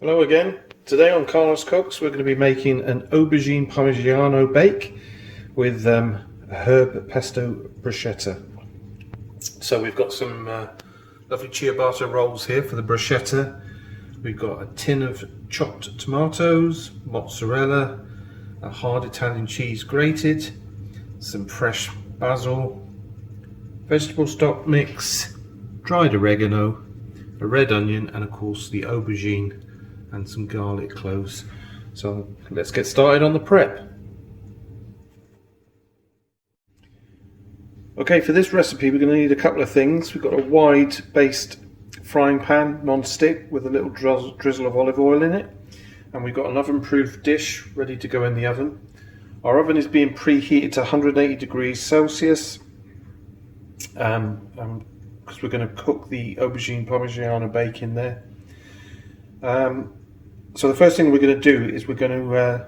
Hello again. Today on Carlos Cooks we're going to be making an Aubergine Parmigiano bake with herb pesto bruschetta. So we've got some lovely ciabatta rolls here for the bruschetta. We've got a tin of chopped tomatoes, mozzarella, a hard Italian cheese grated, some fresh basil, vegetable stock mix, dried oregano, a red onion, and of course the aubergine and some garlic cloves. So let's get started on the prep. Okay, for this recipe we're going to need a couple of things. We've got a wide based frying pan, non-stick, with a little drizzle of olive oil in it, and we've got an oven proof dish ready to go in the oven. Our oven is being preheated to 180 degrees Celsius because we're going to cook the Aubergine Parmigiana bake in there. So the first thing we're going to do is we're going to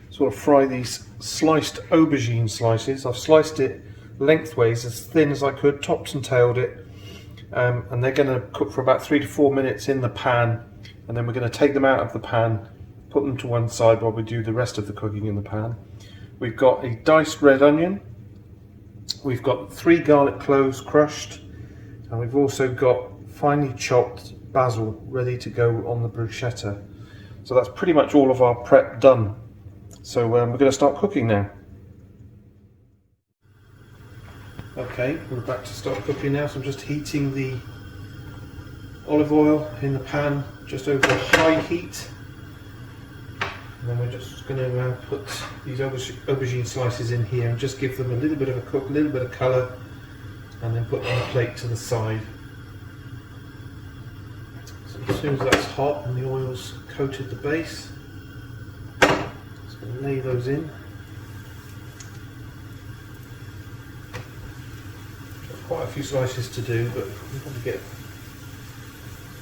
sort of fry these sliced aubergine slices. I've sliced it lengthways as thin as I could, topped and tailed it, and they're going to cook for about 3 to 4 minutes in the pan, and then we're going to take them out of the pan, put them to one side while we do the rest of the cooking in the pan. We've got a diced red onion, we've got 3 garlic cloves crushed, and we've also got finely chopped basil ready to go on the bruschetta. So that's pretty much all of our prep done. So we're going to start cooking now. Okay, we're about to start cooking now, so I'm just heating the olive oil in the pan just over high heat. And then we're just going to put these aubergine slices in here and just give them a little bit of a cook, a little bit of colour, and then put them on a plate to the side. So as soon as that's hot and the oil's coated the base, just going to lay those in. Got quite a few slices to do, but we'll probably get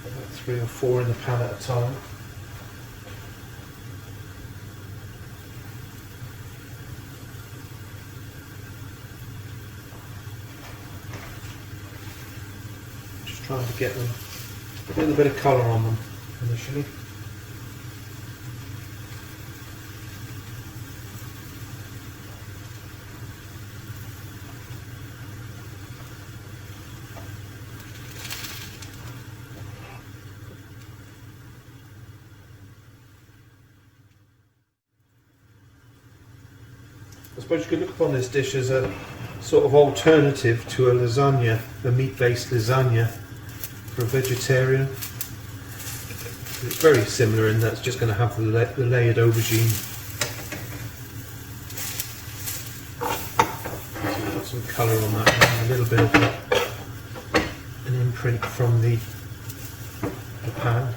about 3 or 4 in the pan at a time. Just trying to get them a little bit of colour on them initially. I suppose you could look upon this dish as a sort of alternative to a lasagna, a meat-based lasagna for a vegetarian. It's very similar in that it's just going to have the layered aubergine. So we've got some colour on that, and a little bit of an imprint from the pan.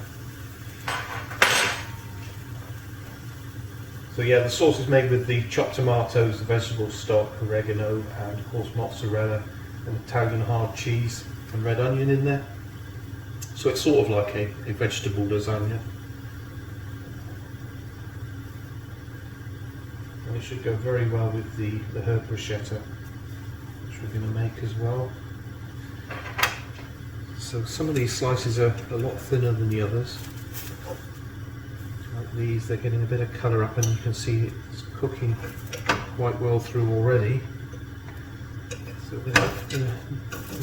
So yeah, the sauce is made with the chopped tomatoes, the vegetable stock, oregano, and of course mozzarella, and Italian hard cheese and red onion in there. So it's sort of like a vegetable lasagna. And it should go very well with the herb bruschetta, which we're going to make as well. So some of these slices are a lot thinner than the others. Like these, they're getting a bit of colour up, and you can see it's cooking quite well through already. So we're going to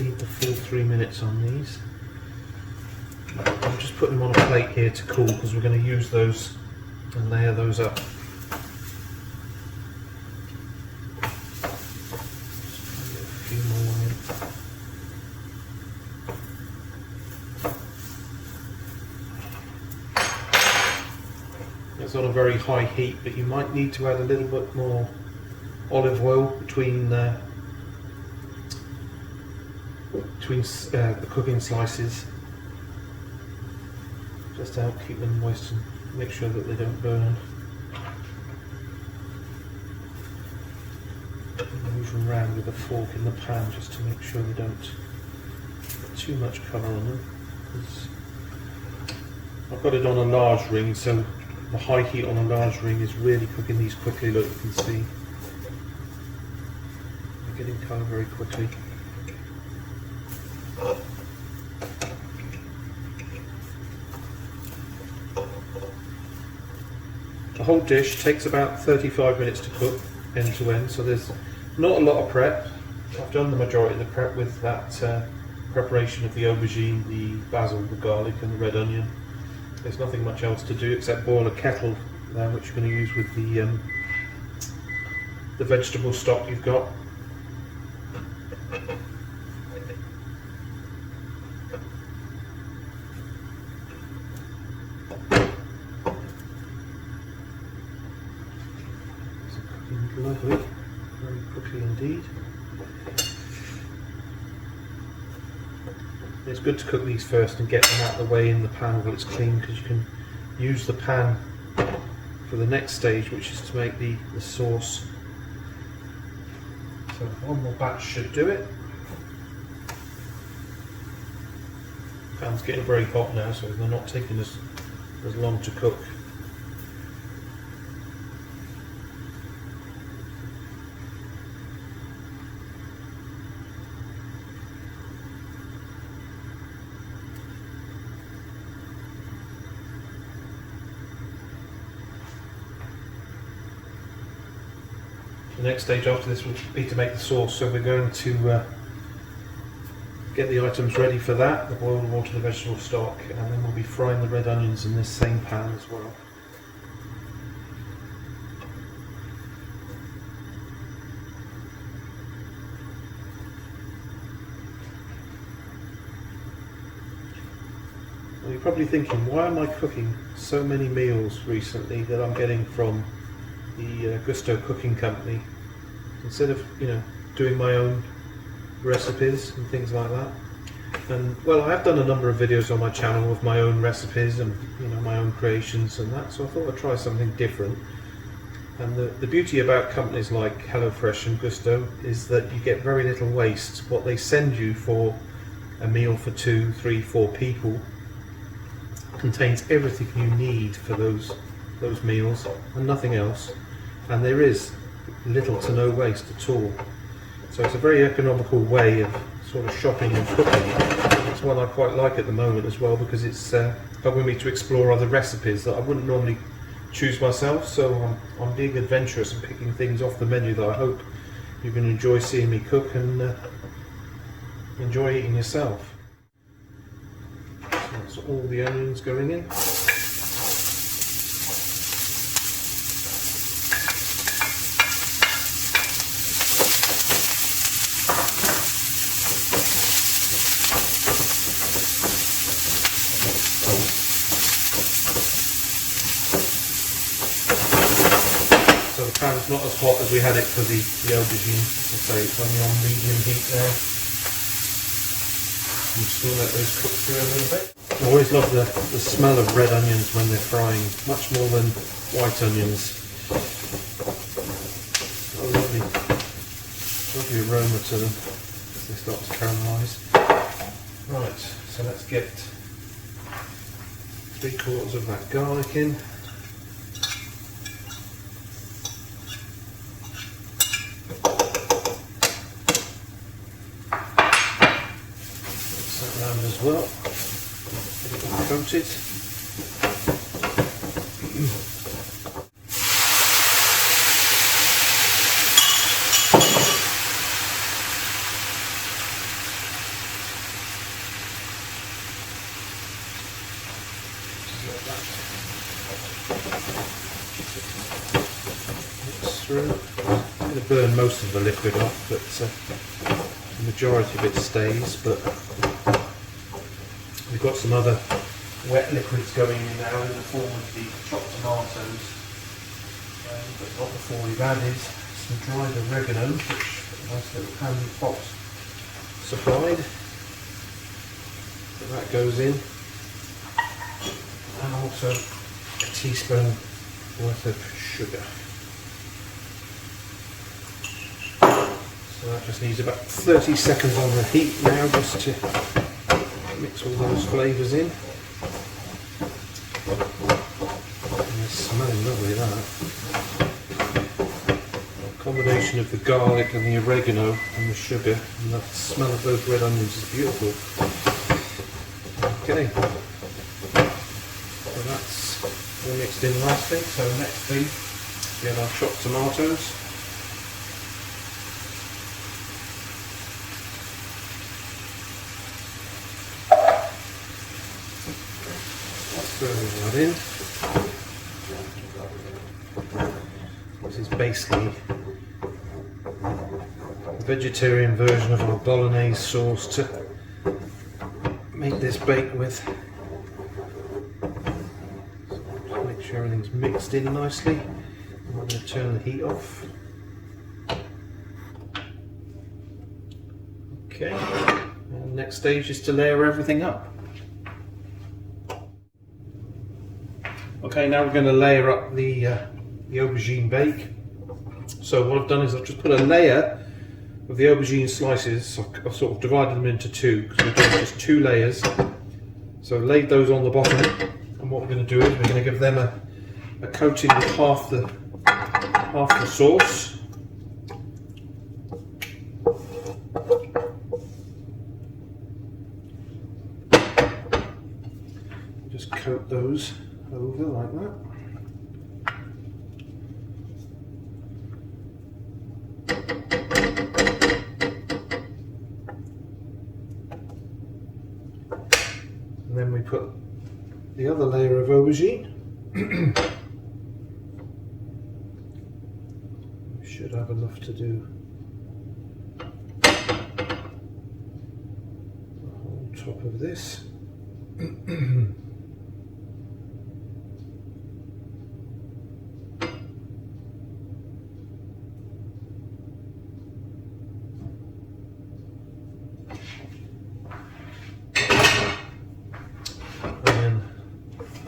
need the full 3 minutes on these. I'm just putting them on a plate here to cool because we're going to use those and layer those up. Just try and get a few more in. It's on a very high heat, but you might need to add a little bit more olive oil between the cooking slices, just to help keep them moist and make sure that they don't burn. Move them around with a fork in the pan just to make sure they don't get too much colour on them. I've got it on a large ring, so the high heat on a large ring is really cooking these quickly. Look, you can see they're getting colour very quickly. whole dish takes about 35 minutes to cook end to end, so there's not a lot of prep. I've done the majority of the prep with that preparation of the aubergine, the basil, the garlic and the red onion. There's nothing much else to do except boil a kettle which you're going to use with the vegetable stock you've got. It's cooking lovely, very quickly indeed. It's good to cook these first and get them out of the way in the pan while it's clean, because you can use the pan for the next stage, which is to make the sauce. So one more batch should do it. The pan's getting very hot now, so they're not taking as long to cook. The next stage after this will be to make the sauce, so we're going to get the items ready for that, the boiled water, the vegetable stock, and then we'll be frying the red onions in this same pan as well. Well, you're probably thinking, why am I cooking so many meals recently that I'm getting from the Gousto cooking company, instead of doing my own recipes and things like that? And well, I have done a number of videos on my channel of my own recipes and my own creations and that, so I thought I'd try something different. And the beauty about companies like HelloFresh and Gousto is that you get very little waste. What they send you for a meal for 2, 3, 4 people contains everything you need for those meals and nothing else, and there is little to no waste at all. So it's a very economical way of sort of shopping and cooking. It's one I quite like at the moment as well, because it's helping me to explore other recipes that I wouldn't normally choose myself. So I'm being adventurous and picking things off the menu that I hope you can enjoy seeing me cook and enjoy eating yourself. So that's all the onions going in. So the pan's not as hot as we had it for the aubergine. As I say, it's only on medium heat there. I'm just going to let those cook through a little bit. I always love the smell of red onions when they're frying, much more than white onions. Got a lovely aroma to them as they start to caramelise. Right, so let's get 3/4 of that garlic in. Mix that round as well. Get it all coated. Through. I'm going to burn most of the liquid off, but the majority of it stays. But we've got some other wet liquids going in now in the form of the chopped tomatoes, but not before we've added some dried oregano, which a nice little handy pot supplied. So that goes in, and also a teaspoon worth of sugar. So that just needs about 30 seconds on the heat now, just to mix all those flavours in. And it's smelling lovely, that. A combination of the garlic and the oregano and the sugar, and the smell of those red onions is beautiful. Okay, so that's all mixed in nicely. So next thing, we have our chopped tomatoes. Throw that in. This is basically a vegetarian version of our bolognese sauce to make this bake with. So make sure everything's mixed in nicely. I'm going to turn the heat off. Okay, and next stage is to layer everything up. Okay, now we're going to layer up the aubergine bake. So what I've done is I've just put a layer of the aubergine slices. I've sort of divided them into two because we're doing just 2 layers. So I've laid those on the bottom, and what we're going to do is we're going to give them a coating with half the sauce. Just coat those over like that. And then we put the other layer of aubergine. We should have enough to do the whole top of this.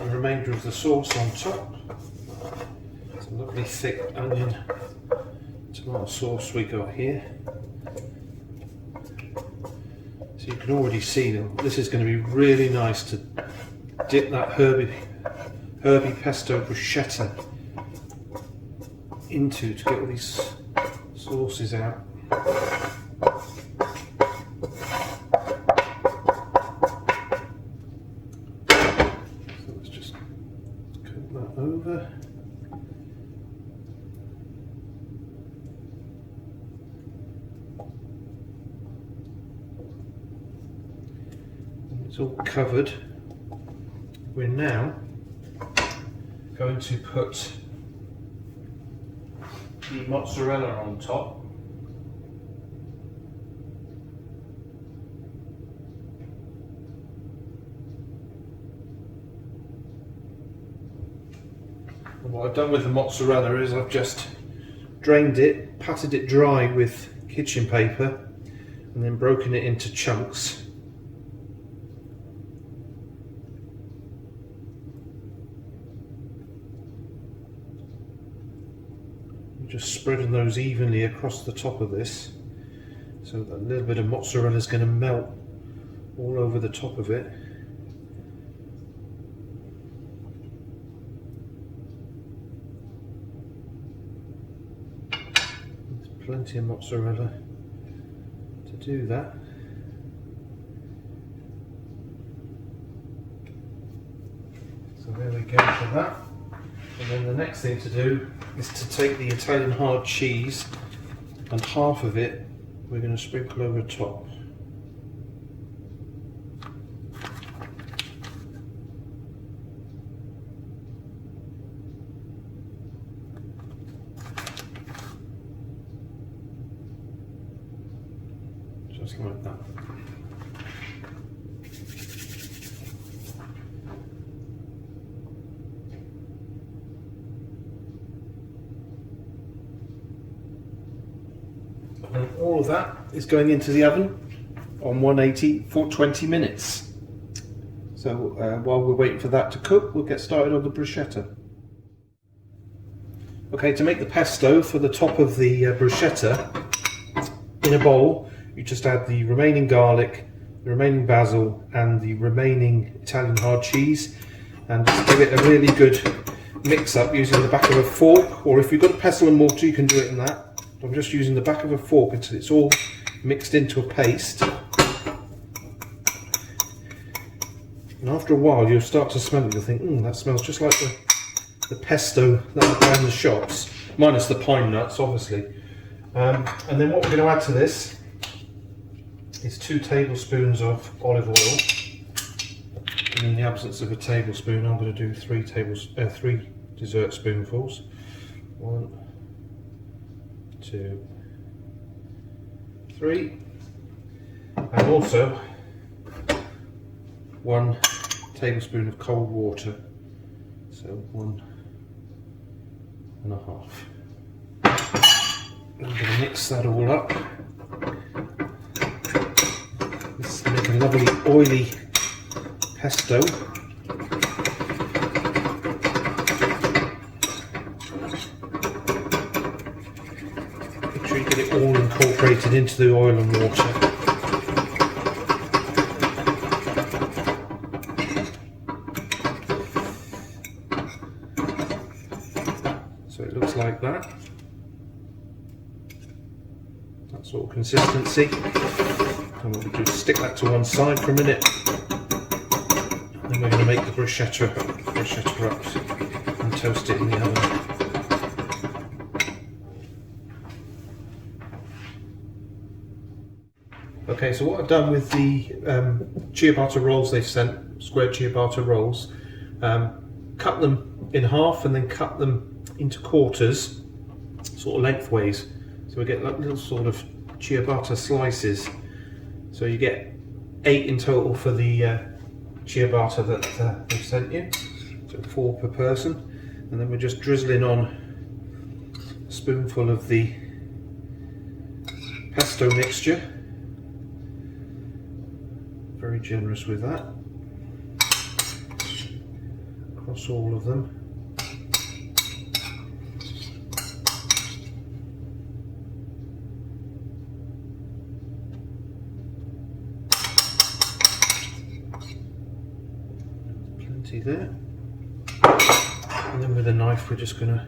Remainder of the sauce on top. It's a lovely thick onion tomato sauce we got here. So you can already see that this is going to be really nice to dip that herby pesto bruschetta into to get all these sauces out. Over. And it's all covered. We're now going to put the mozzarella on top. And what I've done with the mozzarella is I've just drained it, patted it dry with kitchen paper, and then broken it into chunks. I'm just spreading those evenly across the top of this, so that a little bit of mozzarella is going to melt all over the top of it. Plenty of mozzarella to do that. So there we go for that. And then the next thing to do is to take the Italian hard cheese, and half of it we're going to sprinkle over top. Just like that. And all of that is going into the oven on 180 for 20 minutes. So while we're waiting for that to cook, we'll get started on the bruschetta. Okay, to make the pesto for the top of the bruschetta, in a bowl you just add the remaining garlic, the remaining basil and the remaining Italian hard cheese, and just give it a really good mix up using the back of a fork, or if you've got a pestle and mortar you can do it in that. I'm just using the back of a fork until it's all mixed into a paste. And after a while you'll start to smell it, you'll think, that smells just like the pesto that I buy in the shops, minus the pine nuts obviously. And then what we're going to add to this is 2 tablespoons of olive oil. And in the absence of a tablespoon, I'm going to do 3 dessert spoonfuls. 1, 2, 3. And also 1 tablespoon of cold water. So 1.5. I'm going to mix that all up. This is going to make a lovely oily pesto. Make sure you get it all incorporated into the oil and water. So it looks like that. That sort of consistency. And what we do is stick that to one side for a minute. And then we're going to make the bruschetta up and toast it in the oven. Okay, so what I've done with the ciabatta rolls they've sent, square ciabatta rolls, cut them in half and then cut them into quarters, sort of lengthways. So we get like little sort of ciabatta slices. So you get 8 in total for the ciabatta that they've sent you, so 4 per person. And then we're just drizzling on a spoonful of the pesto mixture. Very generous with that. Across all of them. There, and then with a knife we're just going to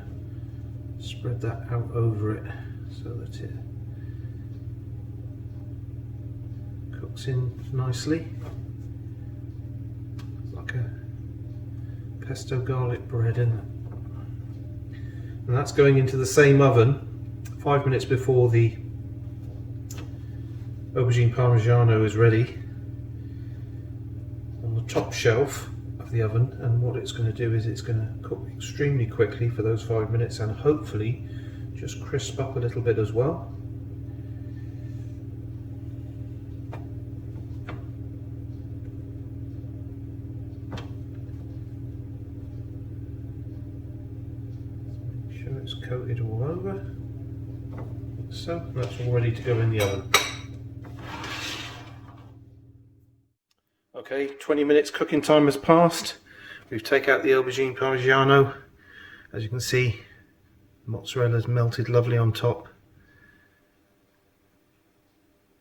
spread that out over it so that it cooks in nicely like a pesto garlic bread, isn't it? And that's going into the same oven 5 minutes before the Aubergine Parmigiana is ready on the top shelf the oven. And what it's going to do is it's going to cook extremely quickly for those 5 minutes and hopefully just crisp up a little bit as well. Make sure it's coated all over. So that's all ready to go in the oven. Okay, 20 minutes cooking time has passed. We've taken out the Aubergine Parmigiano. As you can see, mozzarella's melted lovely on top.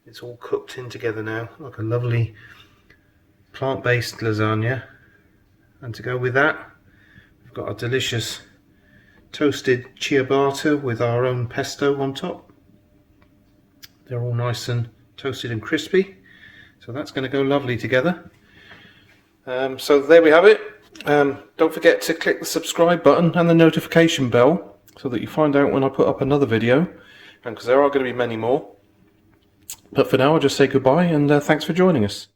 It's all cooked in together now, like a lovely plant-based lasagna. And to go with that, we've got a delicious toasted ciabatta with our own pesto on top. They're all nice and toasted and crispy. So that's going to go lovely together. So there we have it. Don't forget to click the subscribe button and the notification bell so that you find out when I put up another video, and because there are going to be many more. But for now I'll just say goodbye and thanks for joining us.